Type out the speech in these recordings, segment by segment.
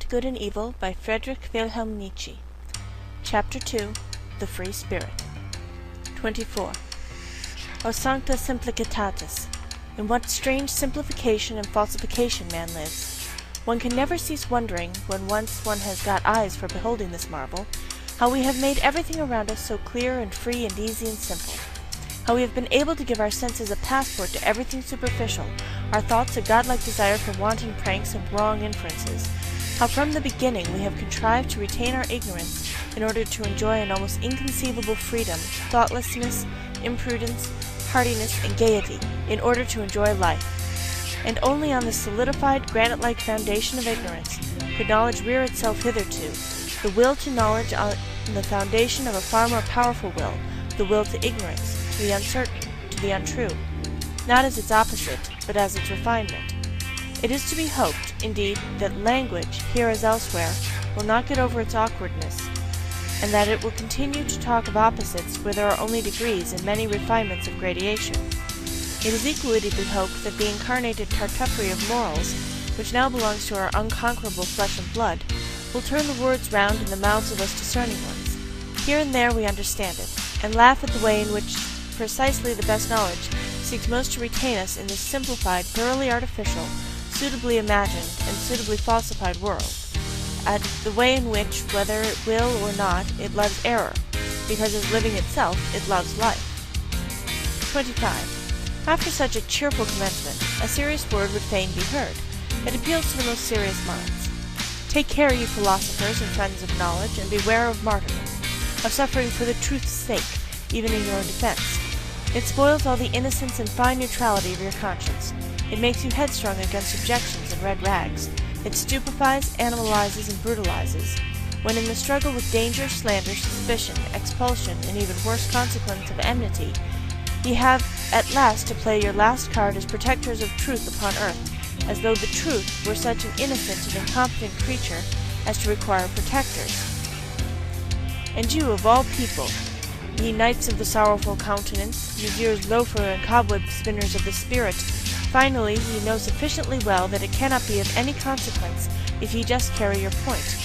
Good and Evil by Friedrich Wilhelm Nietzsche. Chapter 2. The Free Spirit. 24. O sancta simplicitatis! In what strange simplification and falsification man lives! One can never cease wondering, when once one has got eyes for beholding this marvel, how we have made everything around us so clear and free and easy and simple. How we have been able to give our senses a passport to everything superficial, our thoughts a godlike desire for wanton pranks and wrong inferences. How from the beginning we have contrived to retain our ignorance in order to enjoy an almost inconceivable freedom, thoughtlessness, imprudence, heartiness, and gaiety, in order to enjoy life. And only on this solidified, granite-like foundation of ignorance could knowledge rear itself hitherto, the will to knowledge on the foundation of a far more powerful will, the will to ignorance, to the uncertain, to the untrue, not as its opposite, but as its refinement. It is to be hoped, indeed, that language, here as elsewhere, will not get over its awkwardness, and that it will continue to talk of opposites where there are only degrees and many refinements of gradation. It is equally to be hoped that the incarnated tartuffery of morals, which now belongs to our unconquerable flesh and blood, will turn the words round in the mouths of us discerning ones. Here and there we understand it, and laugh at the way in which precisely the best knowledge seeks most to retain us in this simplified, thoroughly artificial, suitably imagined, and suitably falsified world, at the way in which, whether it will or not, it loves error, because as living itself, it loves life. 25. After such a cheerful commencement, a serious word would fain be heard. It appeals to the most serious minds. Take care, you philosophers and friends of knowledge, and beware of martyrdom, of suffering for the truth's sake, even in your defense. It spoils all the innocence and fine neutrality of your conscience. It makes you headstrong against objections and red rags. It stupefies, animalizes, and brutalizes. When in the struggle with danger, slander, suspicion, expulsion, and even worse consequence of enmity, ye have at last to play your last card as protectors of truth upon earth, as though the truth were such an innocent and incompetent creature as to require protectors. And you, of all people, ye knights of the sorrowful countenance, messieurs loafer and cobweb spinners of the spirit, finally ye know sufficiently well that it cannot be of any consequence if ye just carry your point.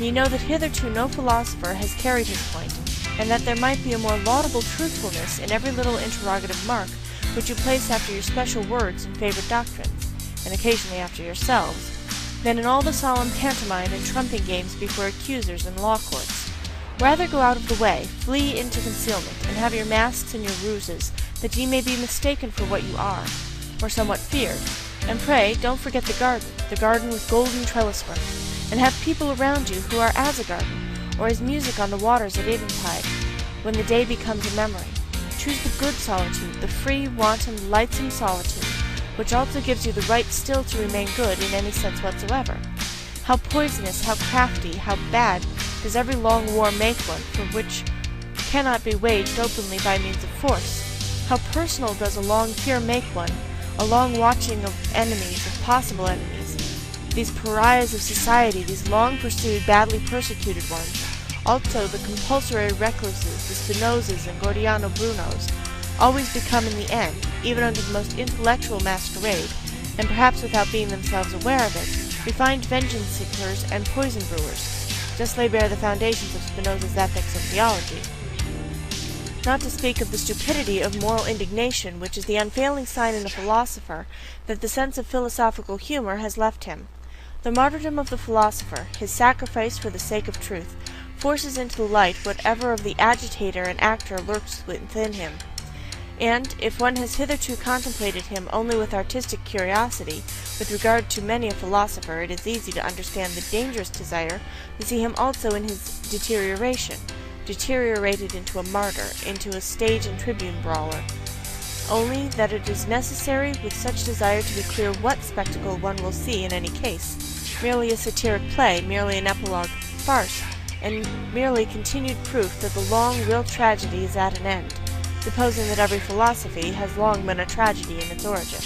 Ye know that hitherto no philosopher has carried his point, and that there might be a more laudable truthfulness in every little interrogative mark which you place after your special words and favourite doctrines, and occasionally after yourselves, than in all the solemn pantomime and trumping games before accusers and law courts. Rather go out of the way, flee into concealment, and have your masks and your ruses, that ye may be mistaken for what you are, or somewhat feared. And pray, don't forget the garden with golden trellis work, and have people around you who are as a garden, or as music on the waters at eventide, when the day becomes a memory. Choose the good solitude, the free, wanton, lightsome solitude, which also gives you the right still to remain good in any sense whatsoever. How poisonous, how crafty, how bad does every long war make one, for which cannot be waged openly by means of force? How personal does a long fear make one, a long watching of enemies, of possible enemies, these pariahs of society, these long-pursued, badly persecuted ones, also the compulsory recluses, the Spinozas and Gordiano Brunos, always become in the end, even under the most intellectual masquerade, and perhaps without being themselves aware of it, refined vengeance-seekers and poison-brewers. Just lay bare the foundations of Spinoza's ethics and theology. Not to speak of the stupidity of moral indignation, which is the unfailing sign in a philosopher that the sense of philosophical humor has left him. The martyrdom of the philosopher, his sacrifice for the sake of truth, forces into the light whatever of the agitator and actor lurks within him. And, if one has hitherto contemplated him only with artistic curiosity, with regard to many a philosopher it is easy to understand the dangerous desire to see him also in his deterioration, deteriorated into a martyr, into a stage and tribune brawler. Only that it is necessary with such desire to be clear what spectacle one will see in any case, merely a satiric play, merely an epilogue farce, and merely continued proof that the long real tragedy is at an end, supposing that every philosophy has long been a tragedy in its origin.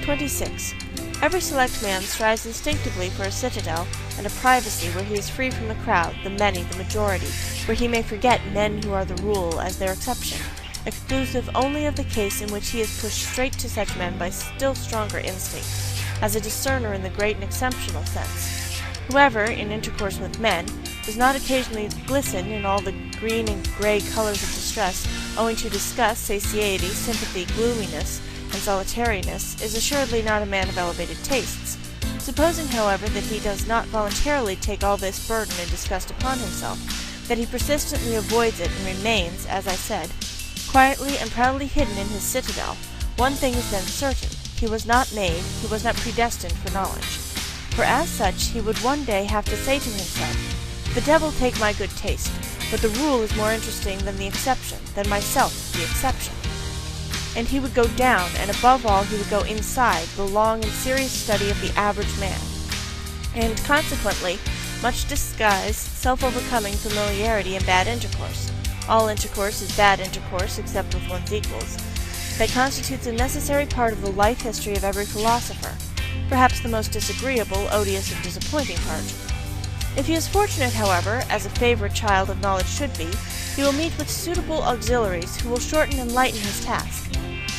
26. Every select man strives instinctively for a citadel and a privacy where he is free from the crowd, the many, the majority, where he may forget men who are the rule as their exception, exclusive only of the case in which he is pushed straight to such men by still stronger instinct, as a discerner in the great and exceptional sense. Whoever, in intercourse with men, does not occasionally glisten in all the green and grey colours of distress, owing to disgust, satiety, sympathy, gloominess, and solitariness, is assuredly not a man of elevated tastes. Supposing, however, that he does not voluntarily take all this burden and disgust upon himself, that he persistently avoids it and remains, as I said, quietly and proudly hidden in his citadel, one thing is then certain: he was not made, he was not predestined for knowledge. For as such he would one day have to say to himself, "The devil take my good taste, but the rule is more interesting than the exception, than myself the exception." And he would go down, and above all he would go inside the long and serious study of the average man. And consequently, much disguise, self-overcoming familiarity and bad intercourse. All intercourse is bad intercourse except with one's equals. That constitutes a necessary part of the life history of every philosopher, perhaps the most disagreeable, odious, and disappointing part. If he is fortunate, however, as a favorite child of knowledge should be, he will meet with suitable auxiliaries who will shorten and lighten his task.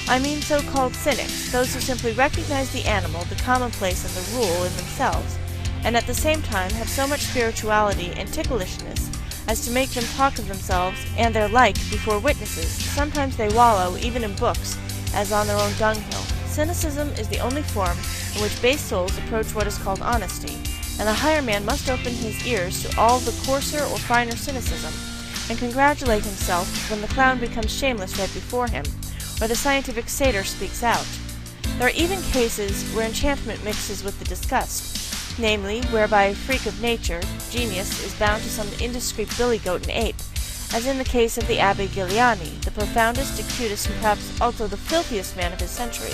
I mean so-called cynics, those who simply recognize the animal, the commonplace, and the rule in themselves, and at the same time have so much spirituality and ticklishness as to make them talk of themselves and their like before witnesses. Sometimes they wallow, even in books, as on their own dunghill. Cynicism is the only form in which base souls approach what is called honesty, and the higher man must open his ears to all the coarser or finer cynicism, and congratulate himself when the clown becomes shameless right before him, or the scientific satyr speaks out. There are even cases where enchantment mixes with the disgust, namely, whereby a freak of nature, genius, is bound to some indiscreet billy-goat and ape, as in the case of the Abbé Galiani, the profoundest, acutest, and perhaps also the filthiest man of his century.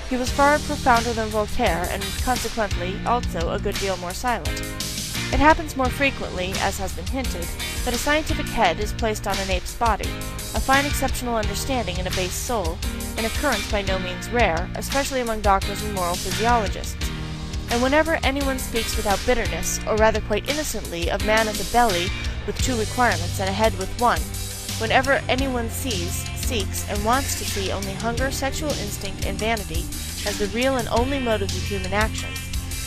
He was far profounder than Voltaire, and consequently also a good deal more silent. It happens more frequently, as has been hinted, that a scientific head is placed on an ape's body, a fine exceptional understanding in a base soul, an occurrence by no means rare, especially among doctors and moral physiologists. And whenever anyone speaks without bitterness, or rather quite innocently, of man as a belly with two requirements and a head with one, whenever anyone sees, seeks, and wants to see only hunger, sexual instinct, and vanity as the real and only motives of human actions,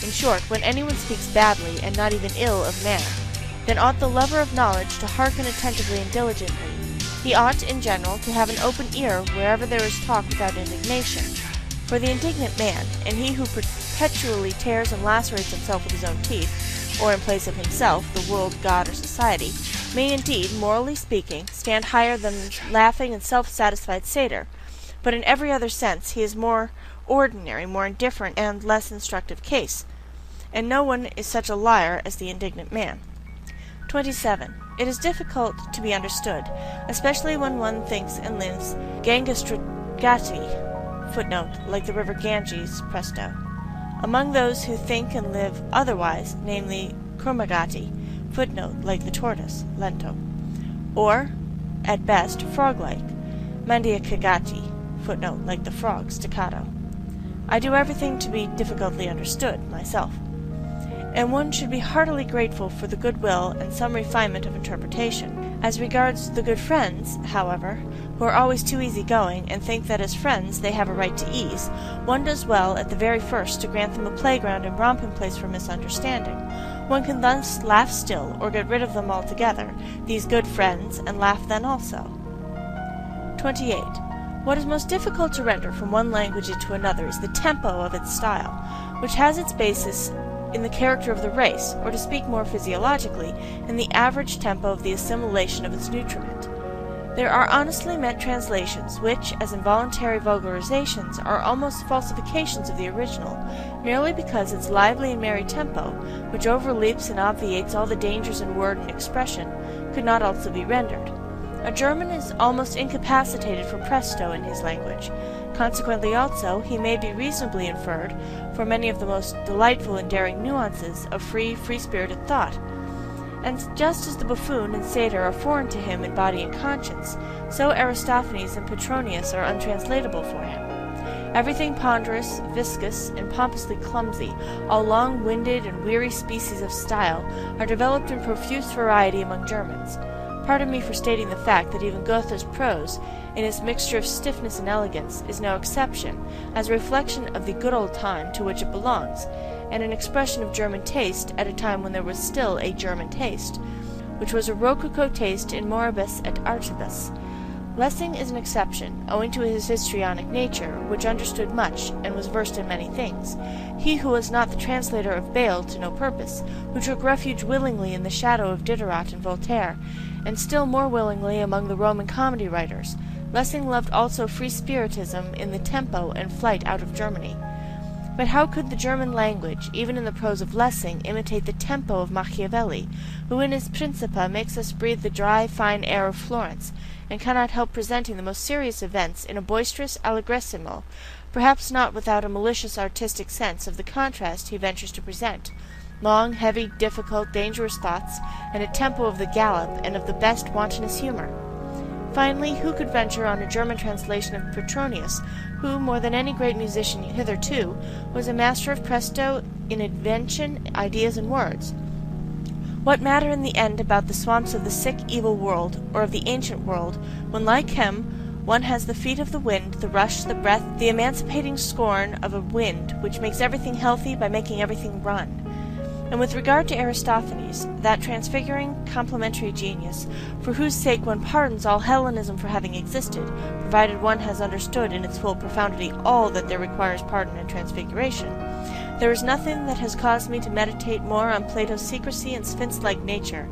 in short, when anyone speaks badly and not even ill of man, then ought the lover of knowledge to hearken attentively and diligently. He ought, in general, to have an open ear wherever there is talk without indignation. For the indignant man, and he who perpetually tears and lacerates himself with his own teeth, or in place of himself, the world, God, or society, may indeed, morally speaking, stand higher than the laughing and self-satisfied satyr, but in every other sense he is more ordinary, more indifferent, and less instructive case, and no one is such a liar as the indignant man. 27. It is difficult to be understood, especially when one thinks and lives Gangastrigati, footnote, like the river Ganges, presto, among those who think and live otherwise, namely Kurmagati, footnote, like the tortoise, lento, or, at best, frog-like, Mandiakagati, footnote, like the frog, staccato. I do everything to be difficultly understood, myself. And one should be heartily grateful for the goodwill and some refinement of interpretation. As regards the good friends, however, who are always too easy-going, and think that as friends they have a right to ease, one does well at the very first to grant them a playground and romping place for misunderstanding. One can thus laugh still, or get rid of them altogether, these good friends, and laugh then also. 28. What is most difficult to render from one language into another is the tempo of its style, which has its basis in the character of the race, or to speak more physiologically, in the average tempo of the assimilation of its nutriment. There are honestly meant translations which, as involuntary vulgarizations, are almost falsifications of the original, merely because its lively and merry tempo, which overleaps and obviates all the dangers in word and expression, could not also be rendered. A German is almost incapacitated for presto in his language. Consequently also, he may be reasonably inferred for many of the most delightful and daring nuances of free-spirited thought. And just as the buffoon and satyr are foreign to him in body and conscience, so Aristophanes and Petronius are untranslatable for him. Everything ponderous, viscous, and pompously clumsy, all long-winded and weary species of style, are developed in profuse variety among Germans. Pardon me for stating the fact that even Goethe's prose, in its mixture of stiffness and elegance, is no exception, as a reflection of the good old time to which it belongs, and an expression of German taste at a time when there was still a German taste, which was a rococo taste in moribus et artibus. Lessing is an exception, owing to his histrionic nature, which understood much, and was versed in many things. He who was not the translator of Bayle to no purpose, who took refuge willingly in the shadow of Diderot and Voltaire, and still more willingly among the Roman comedy writers. Lessing loved also free-spiritism in the tempo and flight out of Germany. But how could the German language, even in the prose of Lessing, imitate the tempo of Machiavelli, who in his Principe makes us breathe the dry, fine air of Florence, and cannot help presenting the most serious events in a boisterous allegrissimo, perhaps not without a malicious artistic sense of the contrast he ventures to present, long, heavy, difficult, dangerous thoughts, and a tempo of the gallop and of the best wantonest humour. Finally, who could venture on a German translation of Petronius, who, more than any great musician hitherto, was a master of presto in invention, ideas, and words? What matter in the end about the swamps of the sick, evil world, or of the ancient world, when, like him, one has the feet of the wind, the rush, the breath, the emancipating scorn of a wind which makes everything healthy by making everything run? And with regard to Aristophanes, that transfiguring, complementary genius, for whose sake one pardons all Hellenism for having existed, provided one has understood in its full profundity all that there requires pardon and transfiguration, there is nothing that has caused me to meditate more on Plato's secrecy and sphinx-like nature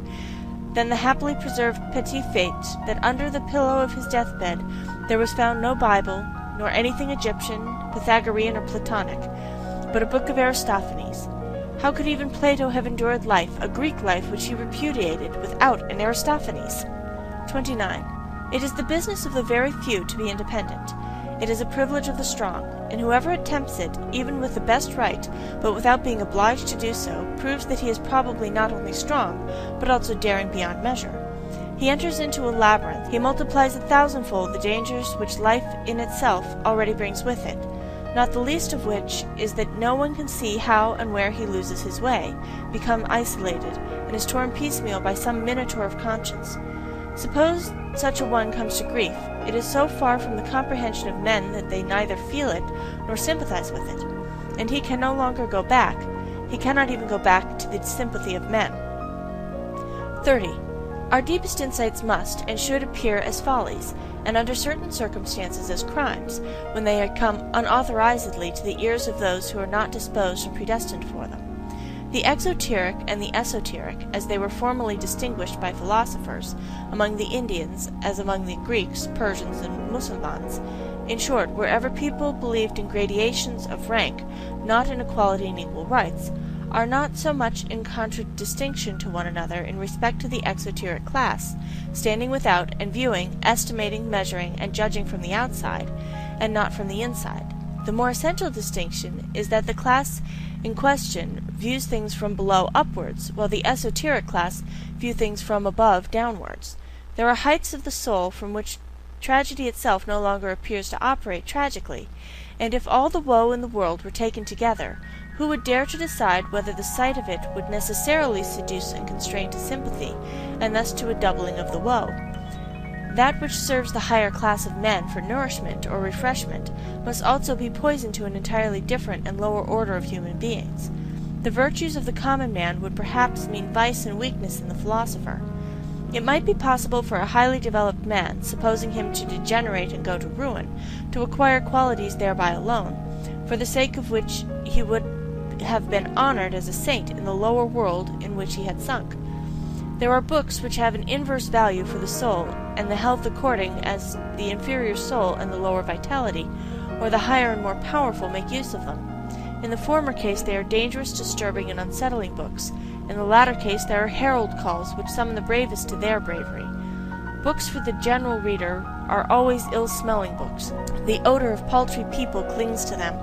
than the happily preserved petit fait that under the pillow of his deathbed there was found no Bible, nor anything Egyptian, Pythagorean, or Platonic, but a book of Aristophanes. How could even Plato have endured life, a Greek life which he repudiated, without an Aristophanes? 29. It is the business of the very few to be independent. It is a privilege of the strong, and whoever attempts it, even with the best right, but without being obliged to do so, proves that he is probably not only strong, but also daring beyond measure. He enters into a labyrinth, he multiplies 1,000-fold the dangers which life in itself already brings with it, not the least of which is that no one can see how and where he loses his way, becomes isolated, and is torn piecemeal by some minotaur of conscience. Suppose such a one comes to grief, it is so far from the comprehension of men that they neither feel it nor sympathize with it, and he can no longer go back. He cannot even go back to the sympathy of men. 30. Our deepest insights must and should appear as follies, and under certain circumstances as crimes, when they had come unauthorizedly to the ears of those who are not disposed or predestined for them. The exoteric and the esoteric, as they were formerly distinguished by philosophers, among the Indians, as among the Greeks, Persians, and Mussulmans, in short, wherever people believed in gradations of rank, not in equality and equal rights, are not so much in contradistinction to one another in respect to the exoteric class, standing without and viewing, estimating, measuring, and judging from the outside, and not from the inside. The more essential distinction is that the class in question views things from below upwards, while the esoteric class view things from above downwards. There are heights of the soul from which tragedy itself no longer appears to operate tragically, and if all the woe in the world were taken together, who would dare to decide whether the sight of it would necessarily seduce and constrain to sympathy, and thus to a doubling of the woe? That which serves the higher class of men for nourishment or refreshment must also be poison to an entirely different and lower order of human beings. The virtues of the common man would perhaps mean vice and weakness in the philosopher. It might be possible for a highly developed man, supposing him to degenerate and go to ruin, to acquire qualities thereby alone, for the sake of which he would have been honored as a saint in the lower world in which he had sunk. There are books which have an inverse value for the soul and the health according as the inferior soul and the lower vitality, or the higher and more powerful, make use of them. In the former case they are dangerous, disturbing, and unsettling books. In the latter case there are herald calls which summon the bravest to their bravery. Books for the general reader are always ill-smelling books. The odor of paltry people clings to them.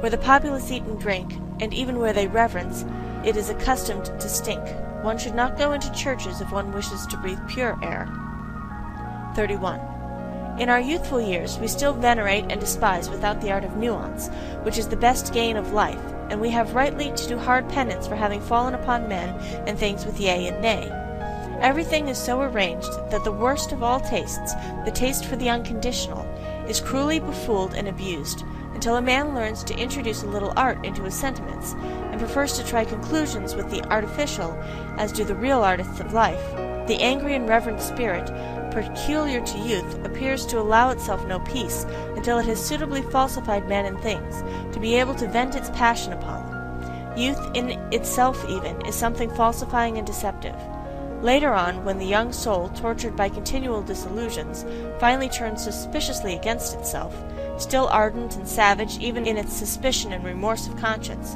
Where the populace eat and drink, and even where they reverence, it is accustomed to stink. One should not go into churches if one wishes to breathe pure air. 31. In our youthful years we still venerate and despise without the art of nuance, which is the best gain of life, and we have rightly to do hard penance for having fallen upon men and things with yea and nay. Everything is so arranged that the worst of all tastes, the taste for the unconditional, is cruelly befooled and abused. until a man learns to introduce a little art into his sentiments, and prefers to try conclusions with the artificial as do the real artists of life. The angry and reverent spirit, peculiar to youth, appears to allow itself no peace until it has suitably falsified men and things, to be able to vent its passion upon them. Youth in itself even is something falsifying and deceptive. Later on, when the young soul, tortured by continual disillusions, finally turns suspiciously against itself, still ardent and savage even in its suspicion and remorse of conscience,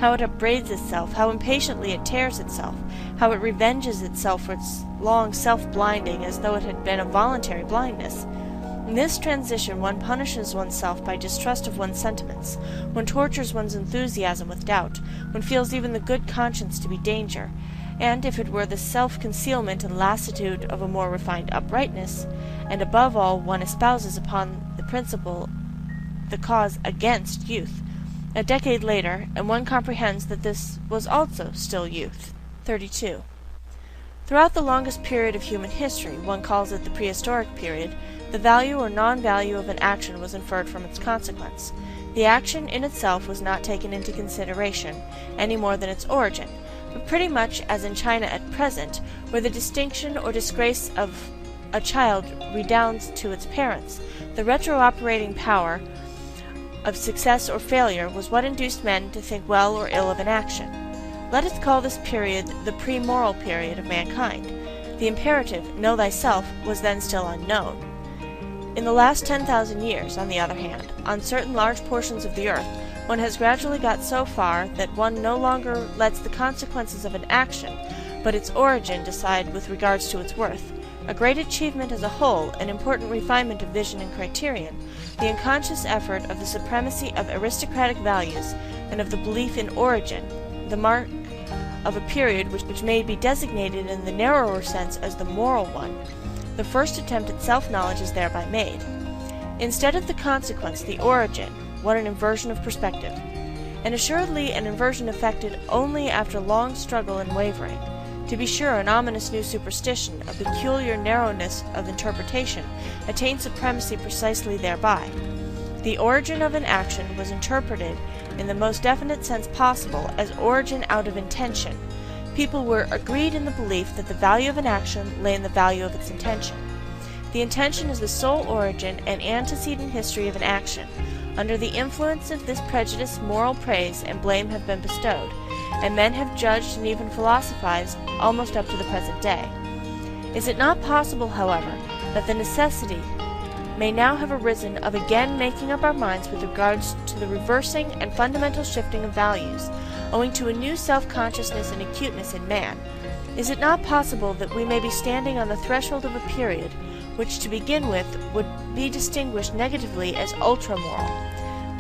how it upbraids itself, how impatiently it tears itself, how it revenges itself for its long self-blinding as though it had been a voluntary blindness. In this transition one punishes oneself by distrust of one's sentiments, one tortures one's enthusiasm with doubt, one feels even the good conscience to be danger, and if it were the self-concealment and lassitude of a more refined uprightness, and above all one espouses upon the principle the cause against youth, a decade later, and one comprehends that this was also still youth. 32. Throughout the longest period of human history, one calls it the prehistoric period, the value or non-value of an action was inferred from its consequence. The action in itself was not taken into consideration, any more than its origin, but pretty much as in China at present, where the distinction or disgrace of a child redounds to its parents, the retro-operating power of success or failure was what induced men to think well or ill of an action. Let us call this period the pre-moral period of mankind. The imperative, know thyself, was then still unknown. In the last 10,000 years, on the other hand, on certain large portions of the earth, one has gradually got so far that one no longer lets the consequences of an action, but its origin, decide with regards to its worth. A great achievement as a whole, an important refinement of vision and criterion, the unconscious effort of the supremacy of aristocratic values and of the belief in origin, the mark of a period which may be designated in the narrower sense as the moral one. The first attempt at self-knowledge is thereby made. Instead of the consequence, the origin, what an inversion of perspective! And assuredly an inversion effected only after long struggle and wavering. To be sure, an ominous new superstition, a peculiar narrowness of interpretation, attained supremacy precisely thereby. The origin of an action was interpreted in the most definite sense possible as origin out of intention. People were agreed in the belief that the value of an action lay in the value of its intention. The intention is the sole origin and antecedent history of an action. Under the influence of this prejudice, moral praise and blame have been bestowed, and men have judged and even philosophized almost up to the present day. Is it not possible, however, that the necessity may now have arisen of again making up our minds with regards to the reversing and fundamental shifting of values, owing to a new self-consciousness and acuteness in man? Is it not possible that we may be standing on the threshold of a period which, to begin with, would be distinguished negatively as ultra-moral?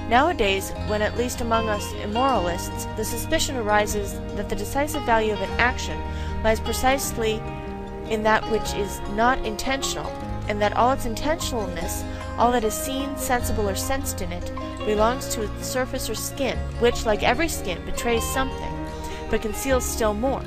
Nowadays, when at least among us immoralists, the suspicion arises that the decisive value of an action lies precisely in that which is not intentional, and that all its intentionalness, all that is seen, sensible, or sensed in it, belongs to its surface or skin, which, like every skin, betrays something, but conceals still more.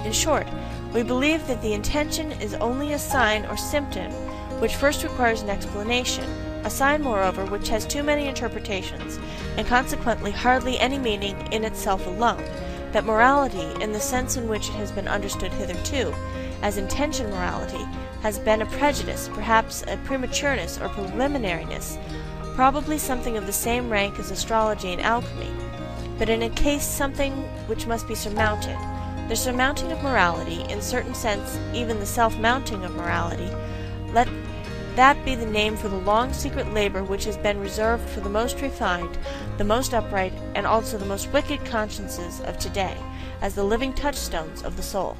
In short, we believe that the intention is only a sign or symptom which first requires an explanation, a sign, moreover, which has too many interpretations, and consequently hardly any meaning in itself alone, that morality, in the sense in which it has been understood hitherto, as intention morality, has been a prejudice, perhaps a prematureness or preliminariness, probably something of the same rank as astrology and alchemy, but in a case something which must be surmounted. The surmounting of morality, in certain sense even the self-mounting of morality, let that be the name for the long secret labor which has been reserved for the most refined, the most upright, and also the most wicked consciences of today, as the living touchstones of the soul.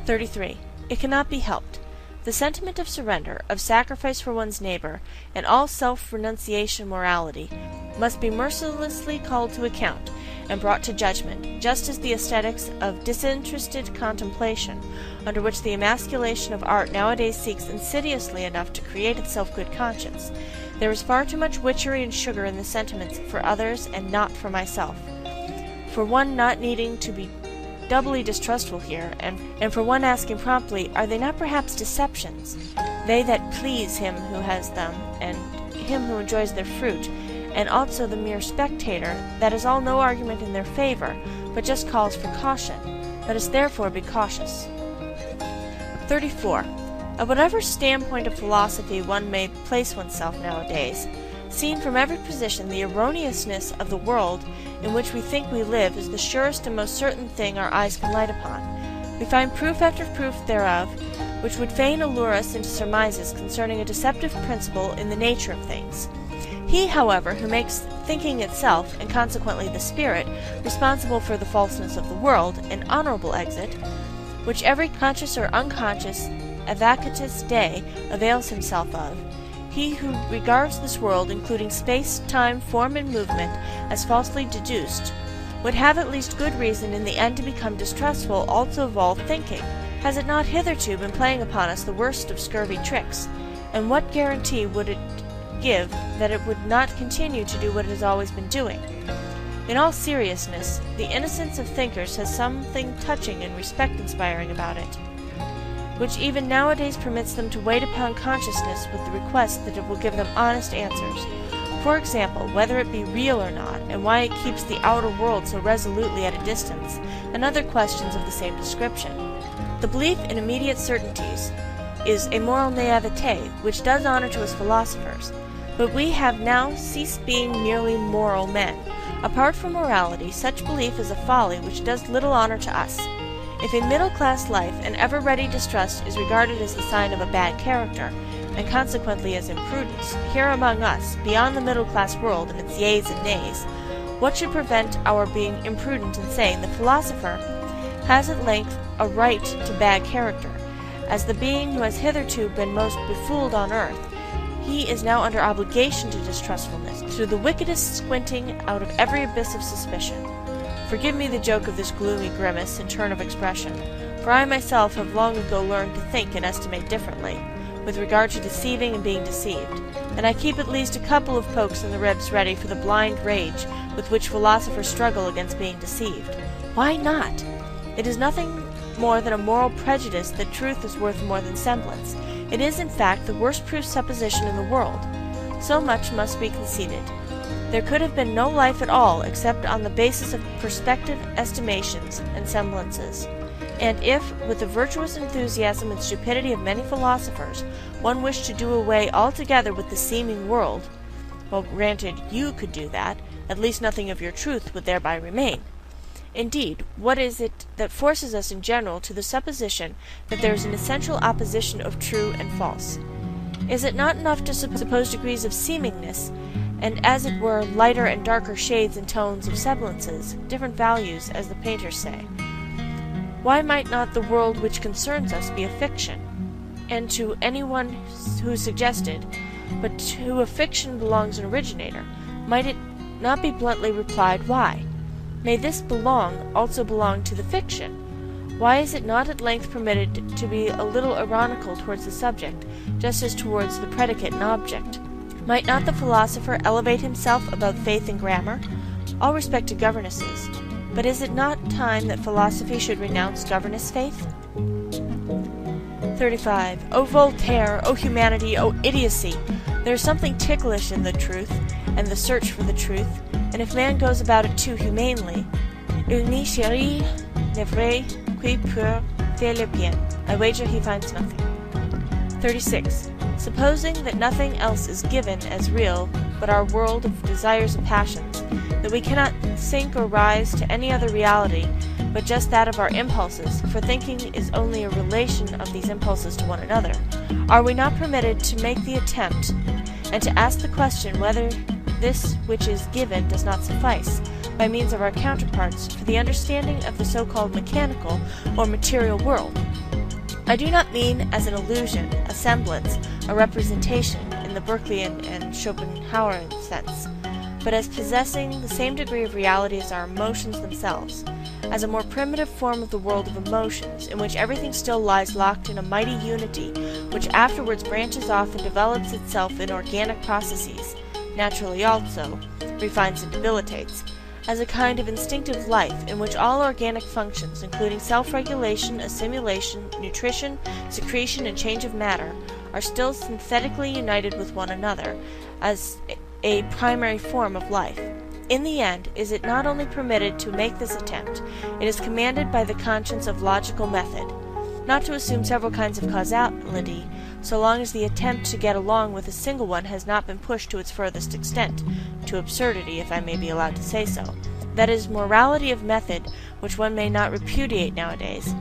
33. It cannot be helped. The sentiment of surrender, of sacrifice for one's neighbor, and all self-renunciation morality, must be mercilessly called to account, and brought to judgment, just as the aesthetics of disinterested contemplation, under which the emasculation of art nowadays seeks insidiously enough to create itself good conscience. There is far too much witchery and sugar in the sentiments for others and not for myself. For one not needing to be doubly distrustful here, and for one asking promptly, are they not perhaps deceptions, they that please him who has them, and him who enjoys their fruit, and also the mere spectator, that is all no argument in their favor, but just calls for caution. Let us therefore be cautious. 34. At whatever standpoint of philosophy one may place oneself nowadays, seen from every position, the erroneousness of the world in which we think we live is the surest and most certain thing our eyes can light upon. We find proof after proof thereof, which would fain allure us into surmises concerning a deceptive principle in the nature of things. He, however, who makes thinking itself, and consequently the spirit, responsible for the falseness of the world, an honorable exit, which every conscious or unconscious vacuitous day avails himself of, he who regards this world, including space, time, form, and movement, as falsely deduced, would have at least good reason in the end to become distrustful also of all thinking. Has it not hitherto been playing upon us the worst of scurvy tricks? And what guarantee would it give that it would not continue to do what it has always been doing? In all seriousness, the innocence of thinkers has something touching and respect-inspiring about it, which even nowadays permits them to wait upon consciousness with the request that it will give them honest answers. For example, whether it be real or not, and why it keeps the outer world so resolutely at a distance, and other questions of the same description. The belief in immediate certainties is a moral naivete which does honor to us philosophers, but we have now ceased being merely moral men. Apart from morality, such belief is a folly which does little honor to us. If a middle-class life and ever-ready distrust is regarded as the sign of a bad character, and consequently as imprudence, here among us, beyond the middle-class world and its yeas and nays, what should prevent our being imprudent in saying the philosopher has at length a right to bad character? As the being who has hitherto been most befooled on earth, he is now under obligation to distrustfulness, to the wickedest squinting out of every abyss of suspicion. Forgive me the joke of this gloomy grimace and turn of expression, for I myself have long ago learned to think and estimate differently, with regard to deceiving and being deceived, and I keep at least a couple of pokes in the ribs ready for the blind rage with which philosophers struggle against being deceived. Why not? It is nothing more than a moral prejudice that truth is worth more than semblance. It is, in fact, the worst proof supposition in the world. So much must be conceded. There could have been no life at all except on the basis of perspective estimations and semblances. And if, with the virtuous enthusiasm and stupidity of many philosophers, one wished to do away altogether with the seeming world, well, granted you could do that, at least nothing of your truth would thereby remain. Indeed, what is it that forces us in general to the supposition that there is an essential opposition of true and false? Is it not enough to suppose degrees of seemingness, and as it were lighter and darker shades and tones of semblances, different values, as the painters say? Why might not the world which concerns us be a fiction? And to anyone who suggested, but to a fiction belongs an originator, might it not be bluntly replied, why? May this also belong to the fiction? Why is it not at length permitted to be a little ironical towards the subject, just as towards the predicate and object? Might not the philosopher elevate himself above faith and grammar? All respect to governesses, but is it not time that philosophy should renounce governess faith? 35. O Voltaire, O humanity, O idiocy! There is something ticklish in the truth, and the search for the truth, and if man goes about it too humanely, il n'y chérit le vrai qui peut faire le bien. I wager he finds nothing. 36. Supposing that nothing else is given as real but our world of desires and passions, that we cannot sink or rise to any other reality but just that of our impulses, for thinking is only a relation of these impulses to one another, are we not permitted to make the attempt, and to ask the question whether this which is given does not suffice, by means of our counterparts, for the understanding of the so-called mechanical or material world? I do not mean as an illusion, a semblance, a representation, in the Berkeleyan and Schopenhauerian sense, but as possessing the same degree of reality as our emotions themselves, as a more primitive form of the world of emotions, in which everything still lies locked in a mighty unity, which afterwards branches off and develops itself in organic processes, naturally also, refines and debilitates, as a kind of instinctive life in which all organic functions, including self-regulation, assimilation, nutrition, secretion, and change of matter, are still synthetically united with one another as a primary form of life. In the end, is it not only permitted to make this attempt, it is commanded by the conscience of logical method, not to assume several kinds of causality, so long as the attempt to get along with a single one has not been pushed to its furthest extent, to absurdity, if I may be allowed to say so. That is morality of method which one may not repudiate nowadays.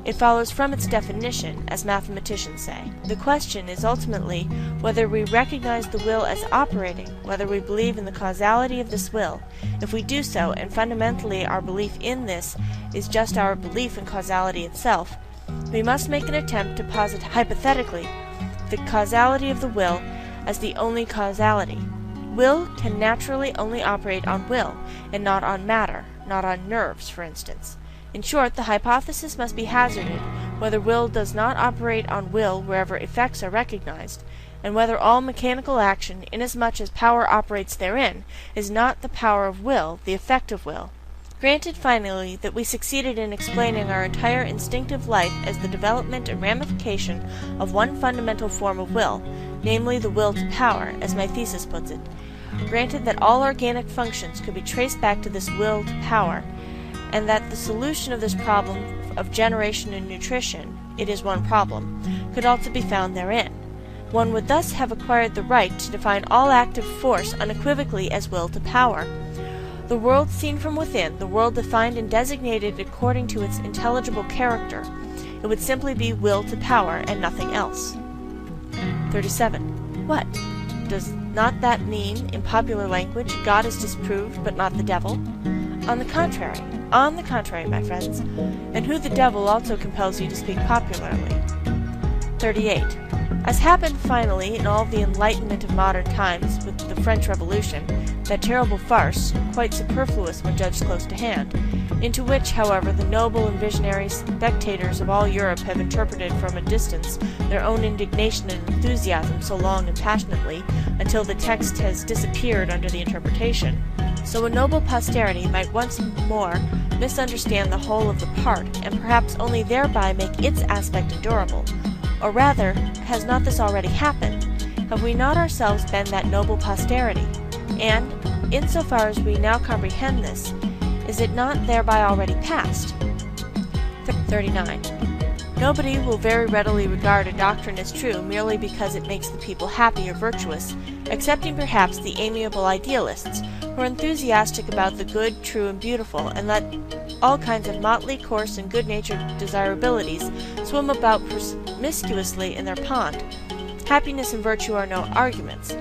It follows from its definition, as mathematicians say. The question is ultimately whether we recognize the will as operating, whether we believe in the causality of this will. If we do so, and fundamentally our belief in this is just our belief in causality itself, we must make an attempt to posit hypothetically the causality of the will as the only causality. Will can naturally only operate on will, and not on matter, not on nerves, for instance. In short, the hypothesis must be hazarded whether will does not operate on will wherever effects are recognized, and whether all mechanical action, inasmuch as power operates therein, is not the power of will, the effect of will. Granted, finally, that we succeeded in explaining our entire instinctive life as the development and ramification of one fundamental form of will, namely the will to power, as my thesis puts it. Granted that all organic functions could be traced back to this will to power, and that the solution of this problem of generation and nutrition, it is one problem, could also be found therein. One would thus have acquired the right to define all active force unequivocally as will to power. The world seen from within, the world defined and designated according to its intelligible character, it would simply be will to power and nothing else. 37. What? Does not that mean, in popular language, God is disproved, but not the devil? On the contrary, my friends, and who the devil also compels you to speak popularly. 38. As happened finally in all the enlightenment of modern times with the French Revolution, that terrible farce, quite superfluous when judged close to hand, into which, however, the noble and visionary spectators of all Europe have interpreted from a distance their own indignation and enthusiasm so long and passionately, until the text has disappeared under the interpretation, so a noble posterity might once more misunderstand the whole of the part, and perhaps only thereby make its aspect endurable. Or rather, has not this already happened? Have we not ourselves been that noble posterity? And, insofar as we now comprehend this, is it not thereby already past? 39. Nobody will very readily regard a doctrine as true merely because it makes the people happy or virtuous, excepting perhaps the amiable idealists, who are enthusiastic about the good, true, and beautiful, and let all kinds of motley, coarse, and good-natured desirabilities swim about promiscuously in their pond. Happiness and virtue are no arguments.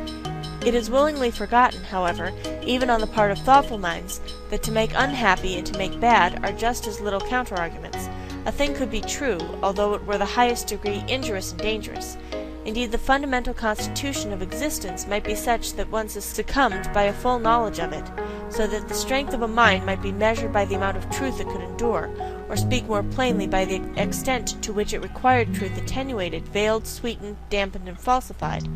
It is willingly forgotten, however, even on the part of thoughtful minds, that to make unhappy and to make bad are just as little counter-arguments. A thing could be true, although it were the highest degree injurious and dangerous. Indeed, the fundamental constitution of existence might be such that one is succumbed by a full knowledge of it, so that the strength of a mind might be measured by the amount of truth it could endure, or speak more plainly by the extent to which it required truth attenuated, veiled, sweetened, dampened, and falsified.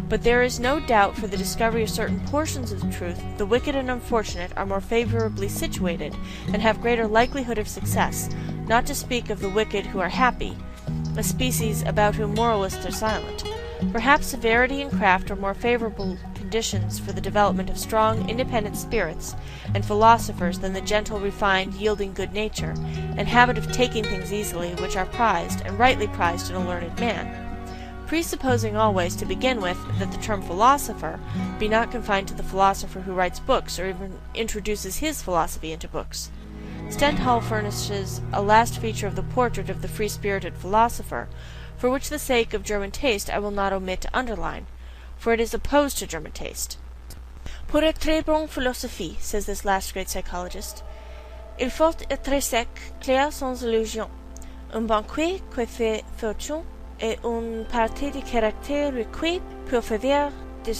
But there is no doubt for the discovery of certain portions of truth, the wicked and unfortunate are more favorably situated, and have greater likelihood of success, not to speak of the wicked who are happy, a species about whom moralists are silent. Perhaps severity and craft are more favorable conditions for the development of strong, independent spirits and philosophers than the gentle, refined, yielding good nature, and habit of taking things easily, which are prized, and rightly prized in a learned man. Presupposing always, to begin with, that the term philosopher be not confined to the philosopher who writes books, or even introduces his philosophy into books. Stendhal furnishes a last feature of the portrait of the free-spirited philosopher, for which the sake of German taste I will not omit to underline, for it is opposed to German taste. Pour être très bon philosophie, says this last great psychologist, il faut être sec, clair sans illusion, un banquier qui fait fortune, et une partie de caractère requis pour faire des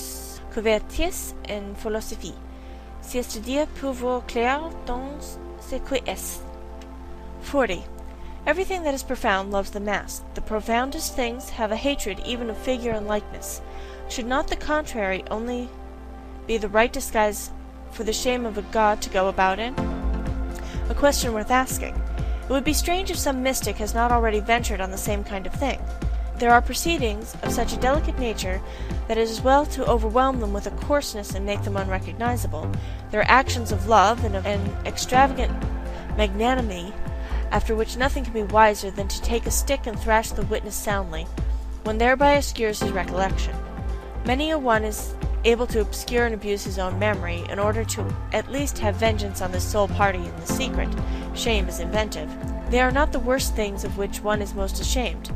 couvertures en philosophie, c'est-à-dire pour voir clair dans ce qui est. 40. Everything that is profound loves the mask. The profoundest things have a hatred even of figure and likeness. Should not the contrary only be the right disguise for the shame of a god to go about in? A question worth asking. It would be strange if some mystic has not already ventured on the same kind of thing. There are proceedings of such a delicate nature that it is well to overwhelm them with a coarseness and make them unrecognizable. There are actions of love and of an extravagant magnanimity, after which nothing can be wiser than to take a stick and thrash the witness soundly, one thereby obscures his recollection. Many a one is able to obscure and abuse his own memory, in order to at least have vengeance on the sole party in the secret. Shame is inventive. They are not the worst things of which one is most ashamed.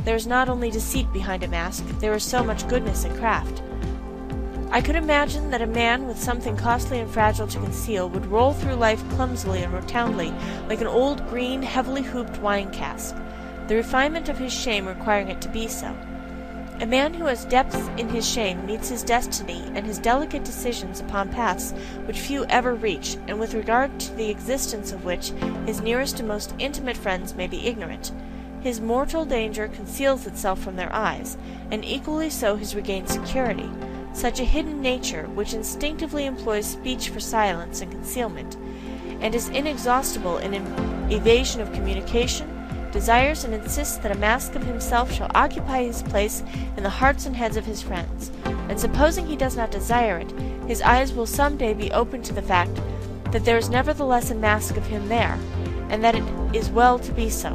There is not only deceit behind a mask, there is so much goodness and craft. I could imagine that a man with something costly and fragile to conceal would roll through life clumsily and rotundly, like an old green, heavily hooped wine cask, the refinement of his shame requiring it to be so. A man who has depth in his shame meets his destiny and his delicate decisions upon paths which few ever reach, and with regard to the existence of which his nearest and most intimate friends may be ignorant. His mortal danger conceals itself from their eyes, and equally so his regained security. Such a hidden nature, which instinctively employs speech for silence and concealment, and is inexhaustible in evasion of communication, desires and insists that a mask of himself shall occupy his place in the hearts and heads of his friends, and supposing he does not desire it, his eyes will some day be opened to the fact that there is nevertheless a mask of him there, and that it is well to be so.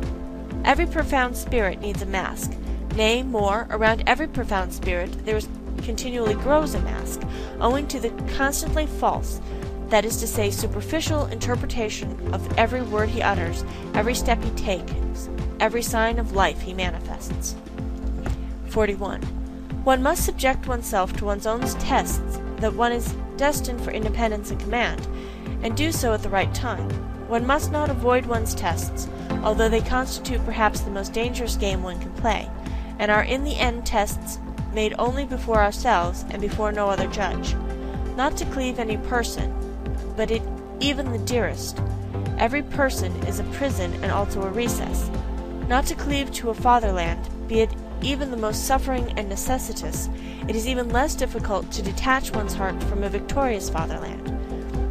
Every profound spirit needs a mask. Nay, more, around every profound spirit there continually grows a mask, owing to the constantly false, that is to say, superficial interpretation of every word he utters, every step he takes, every sign of life he manifests. 41. One must subject oneself to one's own tests that one is destined for independence and command, and do so at the right time. One must not avoid one's tests, although they constitute perhaps the most dangerous game one can play, and are in the end tests made only before ourselves and before no other judge. Not to cleave any person, but even the dearest. Every person is a prison and also a recess. Not to cleave to a fatherland, be it even the most suffering and necessitous, it is even less difficult to detach one's heart from a victorious fatherland.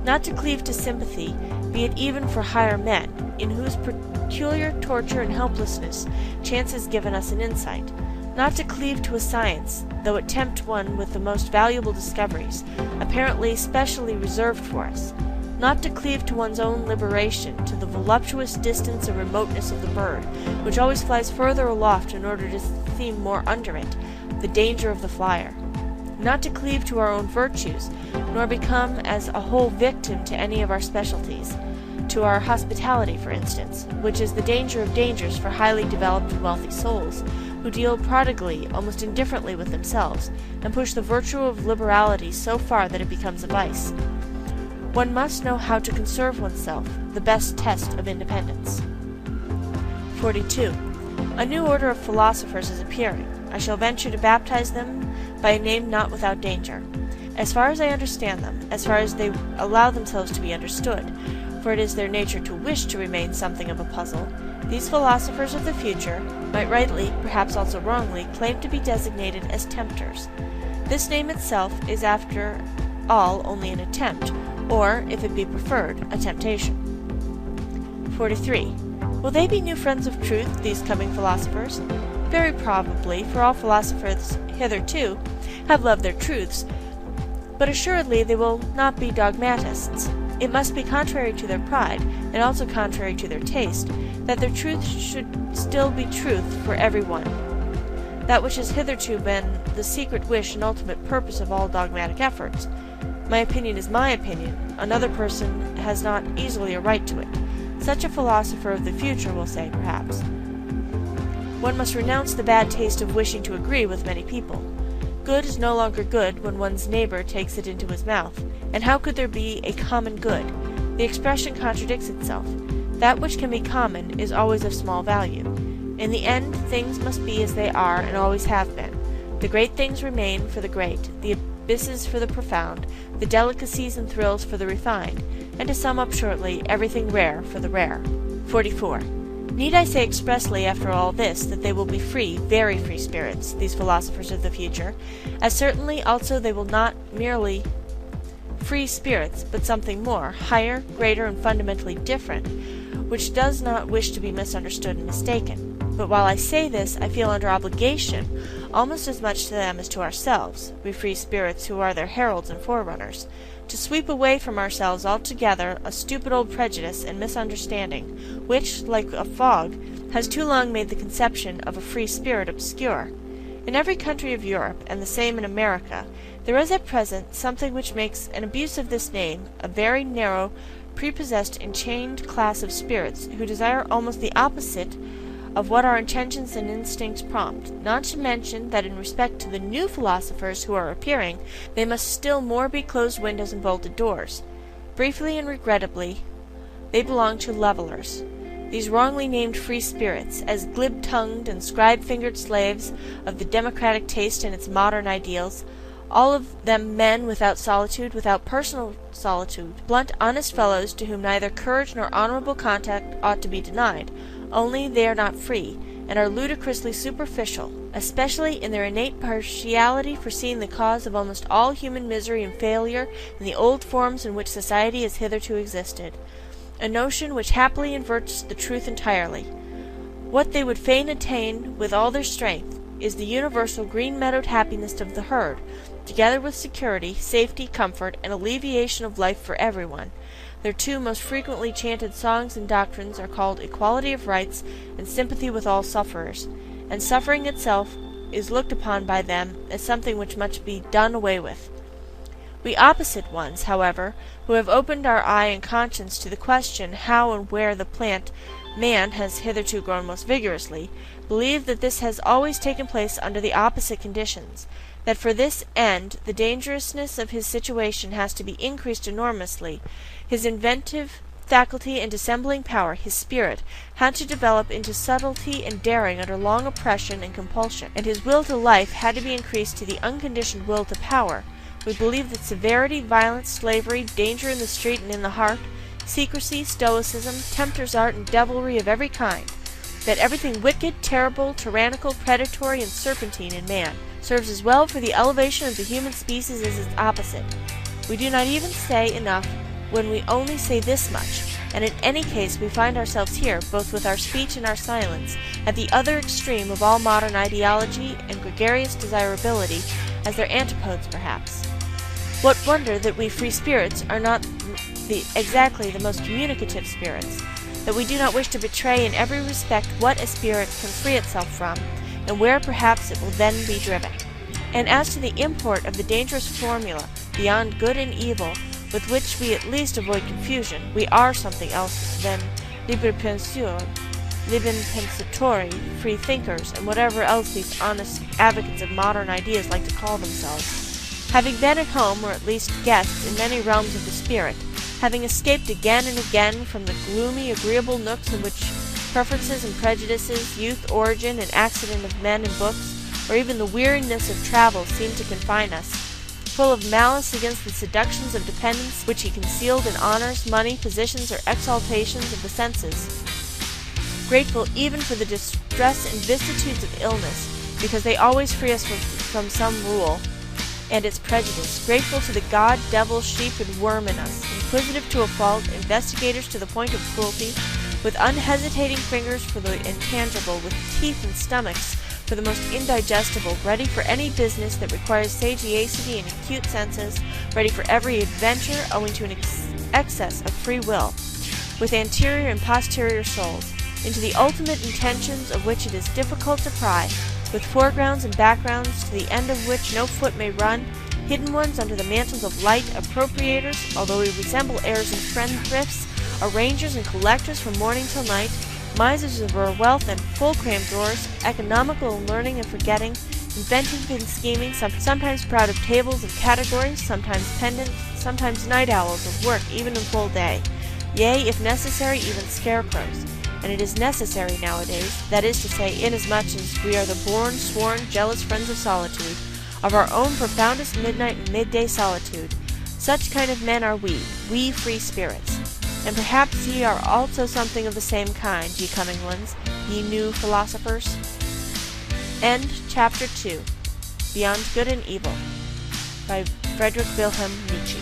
Not to cleave to sympathy, be it even for higher men, in whose peculiar torture and helplessness chance has given us an insight. Not to cleave to a science, though it tempt one with the most valuable discoveries, apparently specially reserved for us. Not to cleave to one's own liberation, to the voluptuous distance and remoteness of the bird, which always flies further aloft in order to seem more under it, the danger of the flyer. Not to cleave to our own virtues, nor become as a whole victim to any of our specialties, to our hospitality, for instance, which is the danger of dangers for highly developed and wealthy souls, who deal prodigally, almost indifferently with themselves, and push the virtue of liberality so far that it becomes a vice. One must know how to conserve oneself, the best test of independence. 42. A new order of philosophers is appearing. I shall venture to baptize them by a name not without danger. As far as I understand them, as far as they allow themselves to be understood, for it is their nature to wish to remain something of a puzzle, these philosophers of the future might rightly, perhaps also wrongly, claim to be designated as tempters. This name itself is after all only an attempt, or, if it be preferred, a temptation. 43. Will they be new friends of truth, these coming philosophers? Very probably, for all philosophers hitherto have loved their truths, but assuredly they will not be dogmatists. It must be contrary to their pride, and also contrary to their taste, that their truth should still be truth for every one. That which has hitherto been the secret wish and ultimate purpose of all dogmatic efforts. My opinion is my opinion. Another person has not easily a right to it. Such a philosopher of the future will say, perhaps. One must renounce the bad taste of wishing to agree with many people. Good is no longer good when one's neighbor takes it into his mouth. And how could there be a common good? The expression contradicts itself. That which can be common is always of small value. In the end, things must be as they are and always have been. The great things remain for the great, the abysses for the profound, the delicacies and thrills for the refined, and to sum up shortly, everything rare for the rare. 44. Need I say expressly after all this that they will be free, very free spirits, these philosophers of the future, as certainly also they will not merely free spirits, but something more, higher, greater, and fundamentally different, which does not wish to be misunderstood and mistaken. But while I say this, I feel under obligation, almost as much to them as to ourselves, we free spirits who are their heralds and forerunners, to sweep away from ourselves altogether a stupid old prejudice and misunderstanding, which, like a fog, has too long made the conception of a free spirit obscure. In every country of Europe, and the same in America, there is at present something which makes an abuse of this name a very narrow, prepossessed, enchained class of spirits, who desire almost the opposite of what our intentions and instincts prompt, not to mention that in respect to the new philosophers who are appearing, they must still more be closed windows and bolted doors. Briefly and regrettably, they belong to levellers. These wrongly named free spirits, as glib-tongued and scribe-fingered slaves of the democratic taste and its modern ideals, all of them men without solitude, without personal solitude, blunt, honest fellows to whom neither courage nor honourable contact ought to be denied, only they are not free, and are ludicrously superficial, especially in their innate partiality for seeing the cause of almost all human misery and failure in the old forms in which society has hitherto existed, a notion which happily inverts the truth entirely. What they would fain attain with all their strength is the universal green-meadowed happiness of the herd, together with security, safety, comfort, and alleviation of life for everyone. Their two most frequently chanted songs and doctrines are called equality of rights and sympathy with all sufferers, and suffering itself is looked upon by them as something which must be done away with. We opposite ones, however, who have opened our eye and conscience to the question how and where the plant man has hitherto grown most vigorously, believe that this has always taken place under the opposite conditions, that for this end the dangerousness of his situation has to be increased enormously, his inventive faculty and dissembling power, his spirit, had to develop into subtlety and daring under long oppression and compulsion, and his will to life had to be increased to the unconditioned will to power. We believe that severity, violence, slavery, danger in the street and in the heart, secrecy, stoicism, tempter's art, and devilry of every kind, that everything wicked, terrible, tyrannical, predatory, and serpentine in man, serves as well for the elevation of the human species as its opposite. We do not even say enough when we only say this much, and in any case we find ourselves here, both with our speech and our silence, at the other extreme of all modern ideology and gregarious desirability, as their antipodes perhaps. What wonder that we free spirits are not exactly the most communicative spirits, that we do not wish to betray in every respect what a spirit can free itself from, and where perhaps it will then be driven. And as to the import of the dangerous formula, beyond good and evil, with which we at least avoid confusion, we are something else than liberi penseurs, pensatori, free thinkers, and whatever else these honest advocates of modern ideas like to call themselves. Having been at home, or at least guests, in many realms of the spirit, having escaped again and again from the gloomy, agreeable nooks in which preferences and prejudices, youth, origin, and accident of men and books, or even the weariness of travel seem to confine us, full of malice against the seductions of dependence which he concealed in honors, money, positions, or exaltations of the senses, grateful even for the distress and vicissitudes of illness, because they always free us from some rule and its prejudice, grateful to the god, devil, sheep, and worm in us, inquisitive to a fault, investigators to the point of cruelty, with unhesitating fingers for the intangible, with teeth and stomachs for the most indigestible, ready for any business that requires sagacity and acute senses, ready for every adventure owing to an excess of free will, with anterior and posterior souls, into the ultimate intentions of which it is difficult to pry, with foregrounds and backgrounds to the end of which no foot may run, hidden ones under the mantles of light, appropriators, although we resemble heirs and spendthrifts, arrangers and collectors from morning till night, misers of our wealth and full-crammed drawers, economical in learning and forgetting, inventive in scheming, sometimes proud of tables of categories, sometimes pendant, sometimes night owls of work even in full day, yea, if necessary, even scarecrows. And it is necessary nowadays, that is to say, inasmuch as we are the born, sworn, jealous friends of solitude, of our own profoundest midnight and midday solitude. Such kind of men are we free spirits. And perhaps ye are also something of the same kind, ye coming ones, ye new philosophers. End Chapter 2. Beyond Good and Evil, by Friedrich Wilhelm Nietzsche.